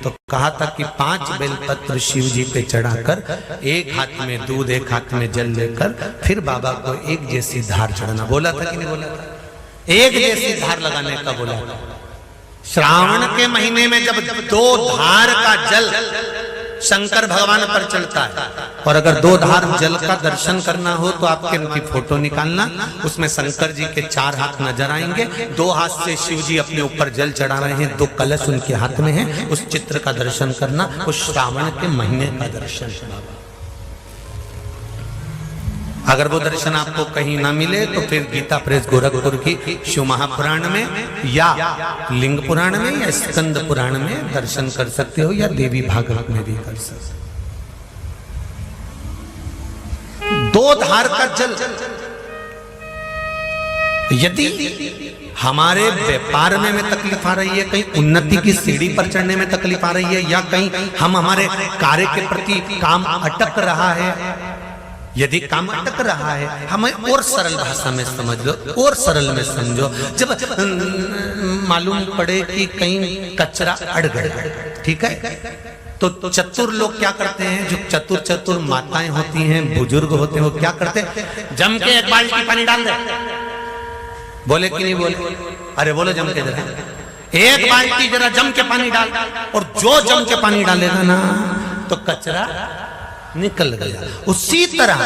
तो कहा था कि 5 बेलपत्र शिव जी पे चढ़ाकर एक हाथ में दूध एक हाथ में जल लेकर फिर बाबा को एक जैसी धार चढ़ाना। बोला था कि नहीं बोला था? एक जैसी धार लगाने का बोला था। श्रावण के महीने में जब 2 धार का जल शंकर भगवान पर चलता है, और अगर 2 धार जल का दर्शन करना हो तो आपके उनकी फोटो निकालना, उसमें शंकर जी के 4 हाथ नजर आएंगे, 2 हाथ से शिव जी अपने ऊपर जल चढ़ा रहे हैं, 2 कलश उनके हाथ में है। उस चित्र का दर्शन करना, उस श्रावण के महीने का दर्शन है। अगर वो दर्शन आपको कहीं ना मिले तो फिर गीता प्रेस गोरखपुर की शिव महापुराण में या लिंग पुराण में या स्कंद पुराण में दर्शन कर सकते हो, या देवी भागवत में भी कर सकते हो। 2 धार का जल, यदि हमारे व्यापार में तकलीफ आ रही है, कहीं उन्नति की सीढ़ी पर चढ़ने में तकलीफ आ रही है, या कहीं हम हमारे कार्य के प्रति काम अटक रहा है, यदि काम अटक रहा है, हमें और सरल भाषा में समझ लो, और सरल में समझो। जब मालूम पड़े कि कहीं कचरा अड़ गया, ठीक है, तो चतुर लोग क्या करते हैं, जो चतुर माताएं होती हैं, बुजुर्ग होते हैं, वो क्या करते हैं, जम के 1 बाल्टी पानी डाल दे। बोले कि नहीं बोले? अरे बोलो जम के जरा, 1 बाल्टी जरा जम के पानी डाल, और जो जम के पानी डालेगा ना तो कचरा निकल गया। उसी तरह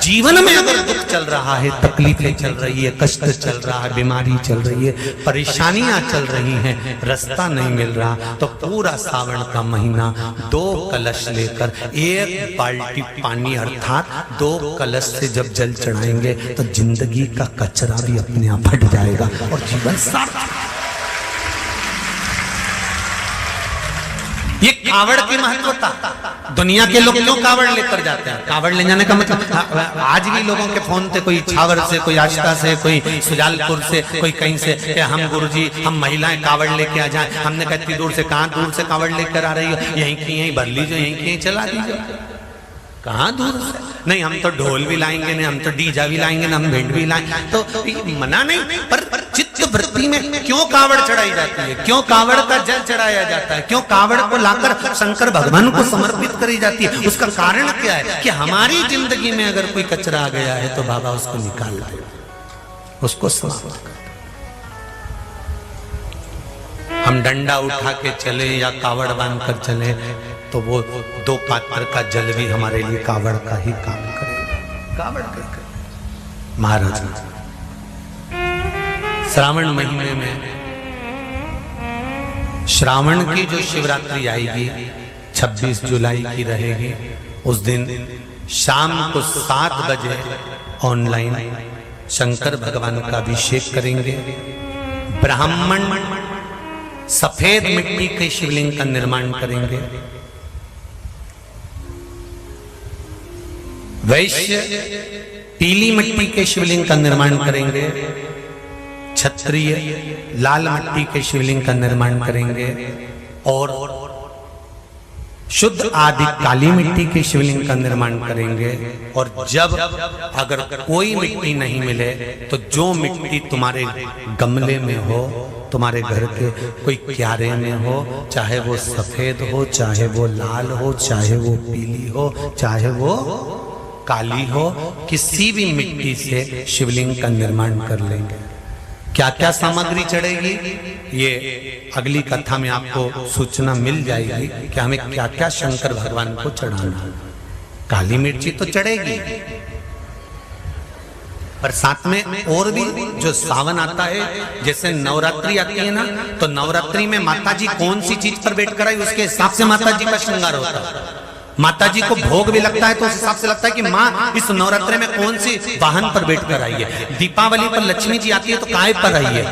जीवन में अगर दुख चल रहा है, तकलीफें चल रही है, कष्ट चल रहा है, बीमारी चल रही है, परेशानियां चल रही हैं, रास्ता नहीं मिल रहा, तो पूरा सावन का महीना 2 कलश लेकर 1 बाल्टी पानी अर्थात 2 कलश से जब जल चढ़ाएंगे तो जिंदगी का कचरा भी अपने आप हट जाएगा और जीवन सार्थक। ये कावड़ की महत्वता, दुनिया के लोग क्यों कावड़ लेकर जाते हैं? कावड़ ले जाने का मतलब, आज भी लोगों के फोन थे, कोई छावर से, कोई आष्टा से, कोई सुजालपुर से, कोई कहीं से, कि हम गुरुजी हम महिलाएं कावड़ लेके आ जाएं। हमने कहा इतनी दूर से, कहाँ दूर से कावड़ लेकर आ रही हो? यहीं की यहीं भर लीजिए, यहीं की यहीं चला दीजिए। कहाँ दूर से? नहीं, हम तो ढोल भी लाएंगे, नहीं हम तो डीजा भी लाएंगे, ना हम भेंट भी लाएंगे, तो मना नहीं। पर चित्त वृत्ति में क्यों कावड़ चढ़ाई जाती है? क्यों कावड़ का जल चढ़ाया जाता है? क्यों कावड़ को लाकर शंकर भगवान को समर्पित करी जाती है? उसका कारण क्या है? कि हमारी जिंदगी में अगर कोई कचरा आ गया है तो बाबा उसको निकाल दे, उसको समाप्त कर। हम डंडा उठा के चले या कावड़ बांध कर चले तो वो 2 पात्र का जल भी हमारे लिए कावड़ का ही काम करेगा। कावड़ कर महाराज श्रावण महीने में, श्रावण की जो शिवरात्रि आएगी 26 जुलाई की रहेगी, उस दिन शाम को 7 बजे ऑनलाइन शंकर भगवान का अभिषेक करेंगे। ब्राह्मण सफेद मिट्टी के शिवलिंग का निर्माण करेंगे। वैश्य पीली मिट्टी के शिवलिंग का निर्माण करेंगे। क्षत्रिय लाल मिट्टी के शिवलिंग का निर्माण करेंगे। और शुद्ध आदि काली मिट्टी के शिवलिंग का निर्माण करेंगे। और जब अगर कोई मिट्टी नहीं मिले तो जो मिट्टी तुम्हारे गमले में हो, तुम्हारे घर के कोई क्यारे में हो, चाहे वो सफेद हो, चाहे वो लाल हो, चाहे वो पीली हो, चाहे वो काली हो, किसी भी मिट्टी से शिवलिंग का निर्माण कर लेंगे। क्या क्या सामग्री चढ़ेगी ये अगली कथा में आपको सूचना मिल जाएगी कि हमें क्या क्या शंकर भगवान को चढ़ाना। काली मिर्ची तो चढ़ेगी, पर साथ में और भी जो सावन आता है, जैसे नवरात्रि आती है ना, तो नवरात्रि में माता जी कौन सी चीज पर बैठ कर आई उसके हिसाब से माता जी का श्रृंगार होता है। माता जी को भोग भी लगता है तो उस हिसाब से लगता है कि माँ इस नवरात्रि में कौन सी वाहन पर बैठ कर आई है। दीपावली पर लक्ष्मी जी आती है तो काय पर आई है।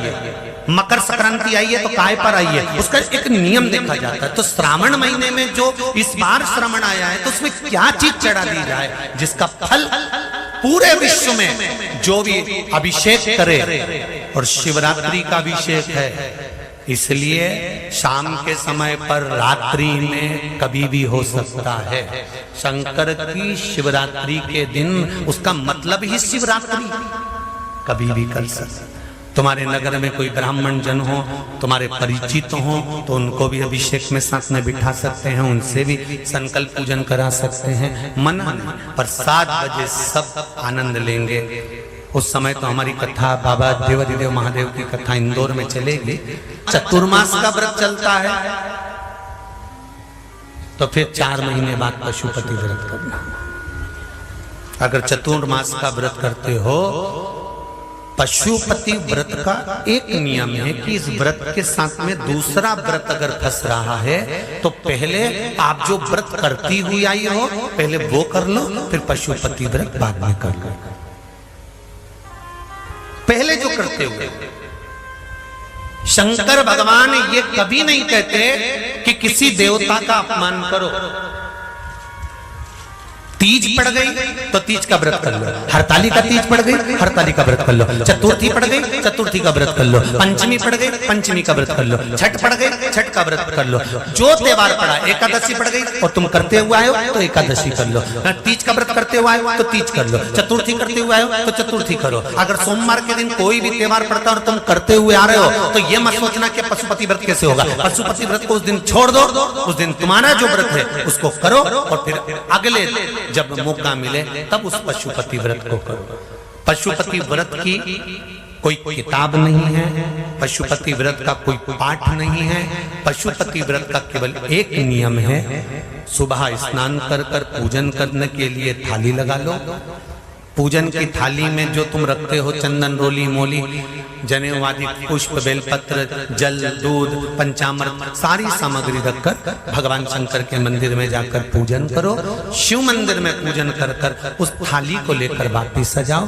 मकर संक्रांति आई है तो काय पर आई है। उसका एक नियम देखा जाता है। तो श्रावण महीने में जो इस बार श्रावण आया है तो उसमें क्या चीज चढ़ा दी जाए जिसका फल पूरे विश्व में जो भी अभिषेक करे। और शिवरात्रि का अभिषेक है, इसलिए शाम के समय पर रात्रि में कभी भी हो सकता है। शंकर की शिवरात्रि के दिन, उसका मतलब ही शिवरात्रि, कभी भी कर सकते। तुम्हारे नगर में कोई ब्राह्मण जन हो, तुम्हारे परिचित हो, तो उनको भी अभिषेक में साथ में बिठा सकते हैं, उनसे भी संकल्प पूजन करा सकते हैं, मना नहीं। पर 7 बजे सब आनंद लेंगे। उस समय तो हमारी कथा बाबा देवाधिदेव महादेव की कथा इंदौर में चलेगी। चतुर्मास का व्रत चलता है, तो फिर 4 महीने बाद पशुपति व्रत करना। अगर चतुर्मास का व्रत करते हो, पशुपति व्रत का एक नियम है कि इस व्रत के साथ में दूसरा व्रत अगर फंस रहा है तो पहले आप जो व्रत करती हुई आई हो पहले वो कर लो, फिर पशुपति व्रत बाद में कर लो। पहले जो करते हुए शंकर भगवान ये कभी नहीं कहते कि किसी देवता का अपमान करो। तीज पड़ गई तो तीज का व्रत कर लो, हरताली का तीज पड़ गई हरताली का व्रत कर लो, चतुर्थी पड़ गई चतुर्थी का व्रत कर लो, पंचमी पड़ गई पंचमी का व्रत कर लो, छठ पड़ गई छठ का व्रत कर लो। जो त्योहार पड़ा, एकादशी पड़ गई और तुम करते हुए आए हो तो एकादशी कर लो, तीज का व्रत करते हुए आए हो तो तीज कर लो, चतुर्थी करते हुए आए हो तो चतुर्थी करो। अगर सोमवार के दिन कोई भी त्योहार पड़ता है और तुम करते हुए आ रहे हो तो ये मत सोचना कि पशुपति व्रत कैसे होगा। पशुपति व्रत को उस दिन छोड़ दो, उस दिन तुम्हारा जो व्रत है उसको करो और फिर अगले जब मौका मिले तब उस पशुपति व्रत को करो। पशुपति व्रत की कोई किताब नहीं है, पशुपति व्रत का कोई पाठ नहीं है। पशुपति व्रत का केवल एक नियम है, सुबह स्नान कर कर पूजन करने के लिए थाली लगा लो। पूजन की थाली में जो तुम रखते हो चंदन रोली मोली जनेऊ आदि पुष्प बेलपत्र जल दूध पंचामृत सारी सामग्री रखकर भगवान शंकर के मंदिर में जाकर पूजन करो। शिव मंदिर में पूजन कर कर उस थाली को लेकर वापिस सजाओ।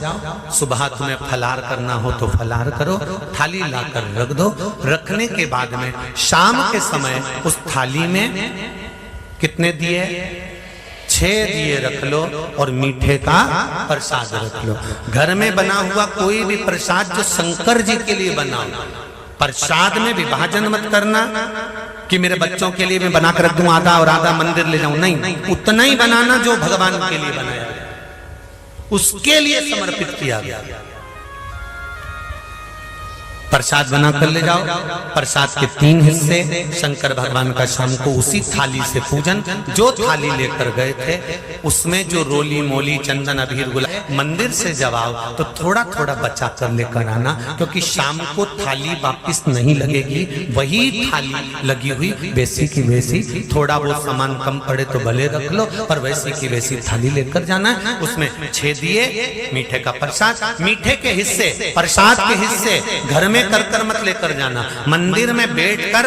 सुबह तुम्हें फलाहार करना हो तो फलाहार करो, थाली लाकर रख दो। रखने के बाद में शाम के समय उस थाली में कितने दिए, 6 दिए रख लो और मीठे का प्रसाद रख लो। घर में बना हुआ कोई भी प्रसाद जो शंकर जी के लिए बनाओ, प्रसाद में विभाजन मत करना कि मेरे बच्चों के लिए मैं बना कर रख दूं आधा और आधा मंदिर ले जाऊं, नहीं, उतना ही बनाना जो भगवान के लिए बनाया उसके लिए समर्पित किया गया। प्रसाद बना कर ले जाओ। प्रसाद के 3 हिस्से, शंकर भगवान का शाम को उसी थाली से पूजन। जो थाली लेकर गए थे उसमें जो रोली मोली चंदन अबीर गुलाल, मंदिर से जब आओ तो थोड़ा थोड़ा बचा कर लेकर आना, क्योंकि शाम को थाली वापिस नहीं लगेगी, वही थाली लगी हुई वैसी की वैसी। थोड़ा बहुत सामान कम पड़े तो भले रख लो, पर वैसी की वैसी थाली लेकर जाना। उसमें 6 दिए, मीठे का प्रसाद, मीठे के हिस्से प्रसाद के हिस्से घर में कर मत लेकर जाना, मंदिर में बैठकर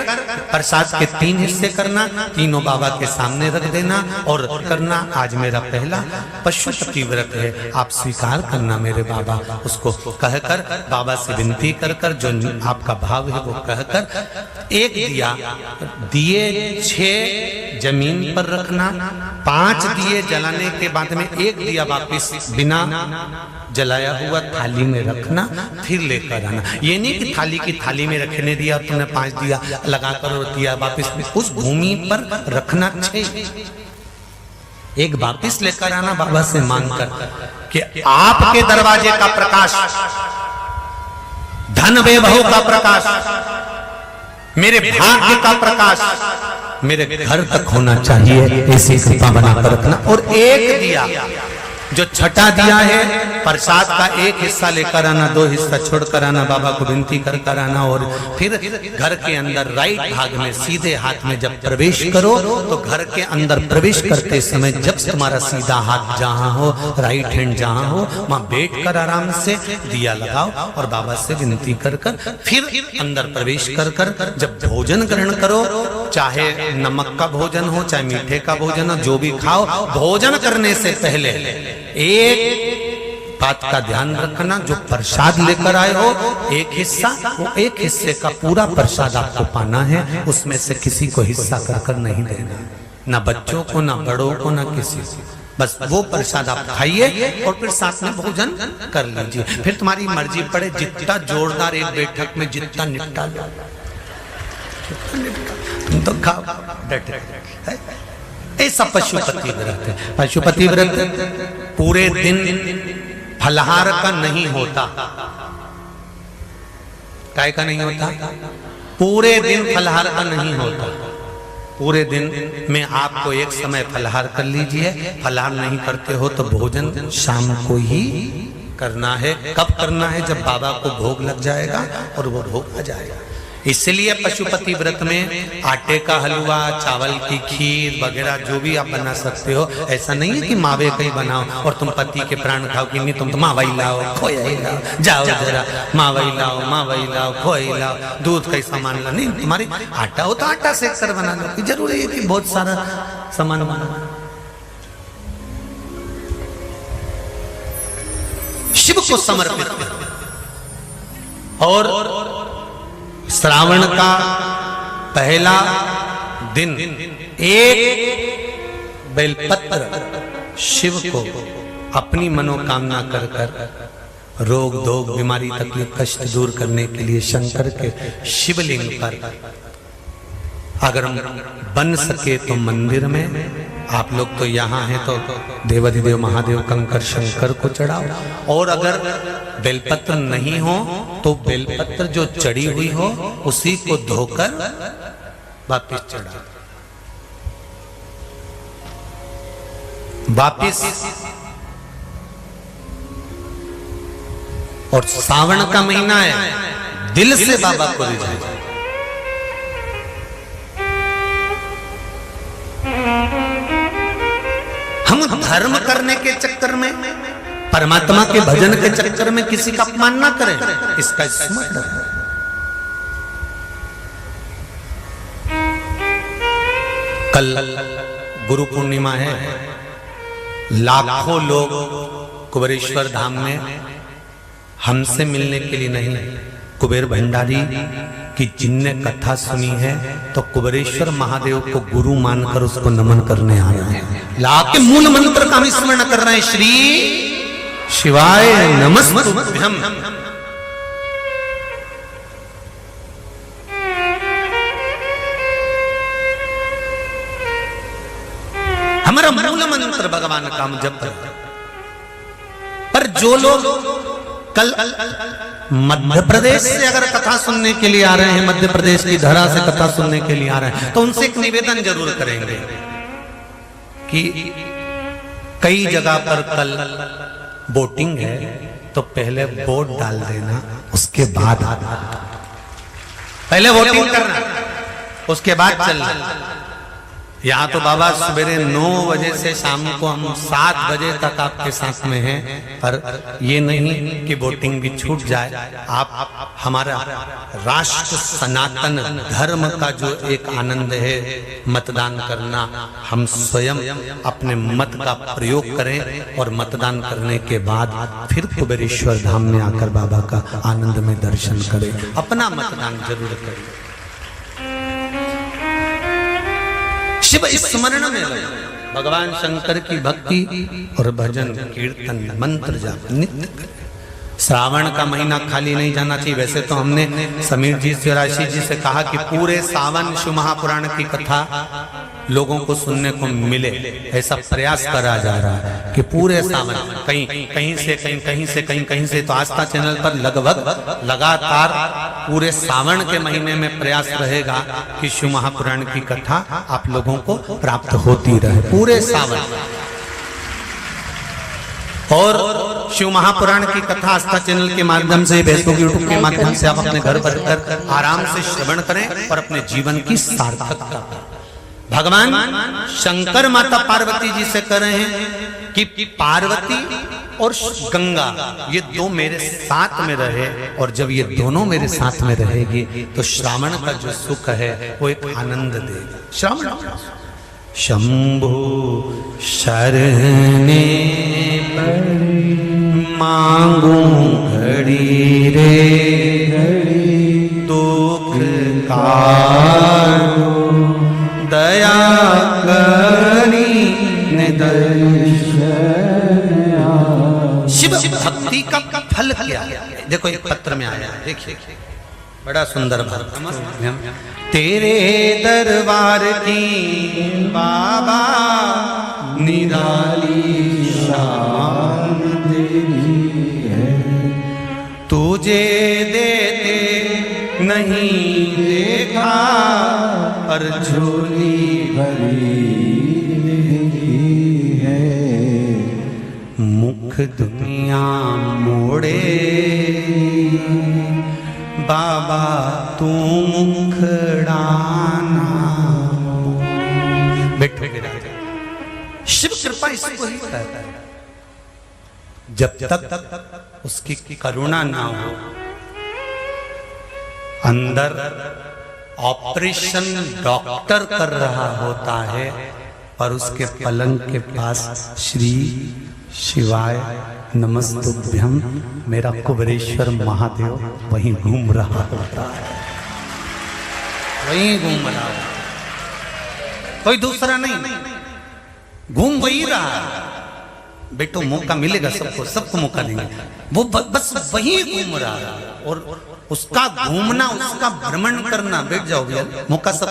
प्रसाद के 3 हिस्से करना, तीनों बाबा के सामने रख देना और करना आज मेरा पहला पशुपति व्रत है, आप स्वीकार करना मेरे बाबा। उसको कहकर बाबा से विनती कर कर जो आपका भाव है वो कहकर एक दिया, दिए 6 जमीन पर रखना, 5 दिए जलाने के बाद में एक दिया वापिस बिना जलाया हुआ थाली में रखना, फिर लेकर आना। ये नहीं कि थाली की थाली में रखने दिया और तुमने 5 दिया लगाकर और दिया वापिस, उस भूमि पर रखना 6, एक वापिस लेकर आना बाबा से मांगकर कि आपके दरवाजे का प्रकाश, धन वैभव का प्रकाश, मेरे भाग्य का प्रकाश मेरे घर तक होना चाहिए, ऐसी कृपा बनाकर रखना। और एक दिया जो छठा दिया है प्रसाद का एक हिस्सा लेकर आना, 2 हिस्सा छोड़कर आना, बाबा को विनती कर कर आना। और फिर घर के अंदर राइट भाग में सीधे हाथ में जब प्रवेश करो तो घर के अंदर प्रवेश करते समय जब तुम्हारा सीधा हाथ जहां हो, राइट हैंड जहां हो, वहां बैठकर आराम से दिया लगाओ और बाबा से विनती कर कर फिर अंदर प्रवेश कर कर जब भोजन ग्रहण करो, चाहे नमक का भोजन हो चाहे मीठे का भोजन हो, जो भी खाओ, भोजन करने से पहले एक बात का ध्यान रखना, जो प्रसाद लेकर आए हो एक हिस्सा, वो एक हिस्से का पूरा प्रसाद आपको पाना है, उसमें से किसी को हिस्सा कर कर नहीं देना, ना बच्चों को ना बड़ों को ना किसी को, बस वो प्रसाद आप खाइए और फिर साथ में भोजन कर लीजिए। फिर तुम्हारी मर्जी पड़े, जितना जोरदार एक बैठक में जितना निपटा लो तो खाओ, ऐसा पशुपति व्रत है। पशुपति व्रत पूरे दिन फलाहार का नहीं होता, काय का नहीं होता? पूरे दिन फलहार का नहीं होता। पूरे दिन में आपको एक समय फलहार कर लीजिए। फलहार नहीं करते हो तो भोजन शाम को ही करना है। कब करना है? जब बाबा को भोग लग जाएगा और वो भोग आ जाएगा। इसलिए पशुपति व्रत में आटे का हलवा, चावल की खीर वगैरह जो भी आप बना सकते हो। ऐसा नहीं है कि मावे कहीं बनाओ और तुम पति के प्राण खाओ कि नहीं, तुम तो मावई लाओ, खोई लाओ, जाओ जरा मावई लाओ, खोई लाओ, दूध का सामान ला। नहीं, तुम्हारी आटा हो तो आटा सेक कर बना लो। जरूरी है कि बहुत सारा सामान बना। शिव को समर्पित और श्रावण का पहला दिन एक बेलपत्र शिव को अपनी मनोकामना कर कर रोग धोग बीमारी तकलीफ कष्ट दूर करने के लिए शंकर के शिवलिंग पर अगर बन सके तो मंदिर में, आप लोग तो यहाँ हैं तो देवाधिदेव महादेव कंकर शंकर को चढ़ाओ। और अगर बेलपत्र नहीं हो तो बेलपत्र जो चढ़ी हुई हो उसी को धोकर वापिस चढ़ाओ। वापिस। और सावन का महीना है, दिल से बाबा को रिझाओ। हम धर्म करने के चक्कर में, परमात्मा के भजन के चक्कर में किसी का अपमान ना करें, इसका स्मरण रखें। कल गुरु पूर्णिमा है। लाखों लोग कुबेरेश्वर धाम में हमसे मिलने के लिए नहीं, कुबेर भंडारी कि जिनने कथा सुनी है तो कुबेरेश्वर महादेव को गुरु मानकर उसको नमन करने आ रहे हैं। लाभ के मूल मंत्र का हम स्मरण कर रहे हैं, श्री शिवाय नमस्तुभ्यम। हमारा मूल मंत्र भगवान का हम जप करते हैं। पर जो लोग कल मध्य प्रदेश से अगर कथा सुनने के लिए आ रहे हैं, मध्य प्रदेश की धरा से कथा सुनने के लिए आ रहे हैं, तो उनसे एक निवेदन जरूर करेंगे कि कई जगह पर कल वोटिंग है तो पहले वोट डाल देना, उसके बाद पहले वोटिंग करना, उसके बाद चलना। यहाँ तो बाबा सवेरे 9 बजे से शाम को हम 7 बजे तक आपके साथ में हैं, पर ये नहीं कि वोटिंग भी छूट जाए। आप हमारा राष्ट्र सनातन धर्म का जो एक आनंद है मतदान करना, हम स्वयं अपने मत का प्रयोग करें और मतदान करने के बाद फिर कुबेरेश्वर धाम में आकर बाबा का आनंद में दर्शन करें। अपना मतदान जरूर करें। शिव स्मरण में लगे, भगवान शंकर की भक्ति और भजन कीर्तन मंत्र जाप नित्य करें। श्रावण का महीना खाली नहीं जाना चाहिए। वैसे तो हमने समीर जी से, राशि जी से कहा कि पूरे सावन शिव महापुराण की कथा लोगों को सुनने को मिले, ऐसा प्रयास करा जा रहा है कि पूरे सावन कहीं से तो आस्था चैनल पर लगभग लगातार पूरे सावन के महीने में प्रयास रहेगा कि शिव महापुराण की कथा आप लोगों को प्राप्त होती रहे पूरे सावन। और शिव महापुराण की कथा आस्था चैनल के माध्यम से, फेसबुक यूट्यूब के माध्यम से आप अपने घर बैठकर आराम से श्रवण करें और अपने जीवन की सार्थकता। भगवान शंकर माता पार्वती जी से कह रहे हैं कि पार्वती और गंगा ये दो मेरे साथ में रहे, और जब ये दोनों मेरे साथ में रहेगी तो श्रावण का जो सुख है वो एक आनंद देगा। श्रावण शंभु शरणे मांगू घड़ी रे घड़ी, दुख काटो दया करी शिव भक्ति का फल क्या? देखो एक पत्र में आया है, देखिए बड़ा सुंदर भक्त। तेरे दरबार की बाबा निराली शान तेरी है, तुझे देते कर झोली भरी है, मुख दुनिया मोड़े बाबा तू मुखड़ाना। बैठो शिव कृपा इसको ही कहता है। जब तक उसकी करुणा ना हो, अंदर ऑपरेशन डॉक्टर कर रहा होता है पर उसके पलंग के पास श्री शिवाय नमस्तुभ्यम मेरा कुबेरेश्वर महादेव वहीं घूम रहा होता है, वहीं घूम रहा है, कोई दूसरा नहीं, घूम वही रहा है। बेटो मौका मिलेगा सबको, सबको मौका देंगे, वो बस वहीं घूम रहा है। और उसका घूमना, उसका भ्रमण करना, बैठ जाओ भैया, मौका सब